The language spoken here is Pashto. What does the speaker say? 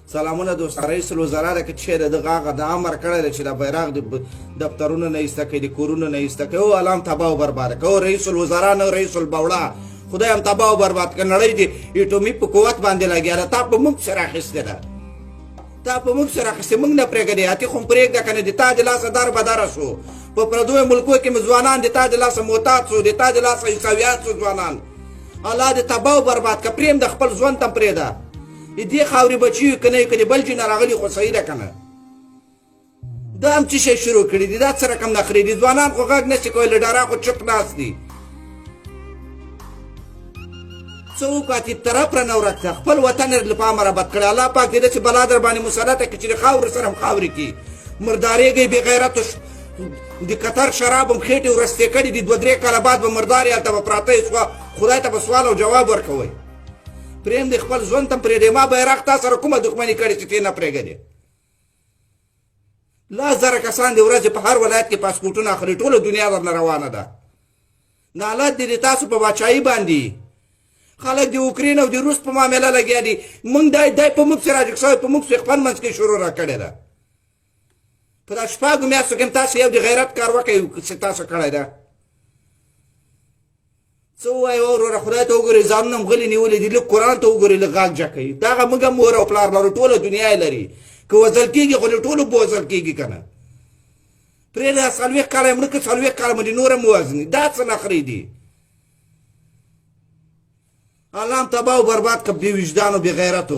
سلامونه دوست رئیس الوزرا د چیرې د غاغه د امر کړی چې د بیرغ د دفترونو نه ایسته کړي د کورونو نه ایسته کړي او علام تباہ او برباد کړي رئیس الوزرا نه رئیس البوړه خدای هم تباہ او برباد کړي نړۍ دی اټومي په قوت باندې لګیا تا په موږ سره اخیسته ده تا په موږ سره اخیسته موږ نه پرېږدي اته خو پرېږده کنه د تاج لاس دار بدار شو په پردوی ملکو کې ځوانان د تاج لاس موتات شو د تاج لاس عیسویان شو ځوانان الله دې تباہ او برباد کړي پریم د خپل ځوان تم پرېدا دې خاورې بچي کنه کنه بل جن راغلي خو صحیح ده کنه دا هم چې شي شروع کړی دي دا څه رقم نخري دي ځوانان خو غږ نشي کولی ډاره خو چپ ناست دي څوک اتي طرف را نه ورکړه خپل وطن لپاره مربت کړی الله پاک دې چې بلا در باندې مسلط کړي چې خاور سره خاورې کی مردارېږي بې غیرت د قطر شراب هم خېټې ورستې کړي دي دوه درې کاله بعد به مردارې هلته به پراته خدای ته به سوال او جواب ورکوئ پریم د خپل ژوند ته پرېږدې ما بیرغ تا سره کومه دښمني کړې چې ته نه پرېږدې لاس زره کسان د ورځې په هر ولایت کې پاسپورټونه اخلي ټوله دنیا درنه روانه ده دا حالت دی د تاسو په باچایي باندې خلک د اوکراین او د روس په معامله لګیا دي موږ دی په موږ سره راجګ شوی په موږ خپل منځ کې شروع را کړې ده په دا شپږو میاشتو کې تاسو یو د غیرت کار وکړئ چې تاسو کړی ده څه ووایي وروره خدای ته وګورئ ځانونه هم غلي نیولي دي لږ قرآن ته وګورئ لږ غږ جکوي دغه موږ هم مور او پلار لرو ټوله دنیا یې لري که وژل کېږي خو له ټولو به وژل کېږي که نه پرېږده څلوېښت کاله یې مړه که څلوېښت کاله باندې نور هم ووژني دا څه نخرې دي الله هم تباه و برباد که بې وجدان و بې غیرت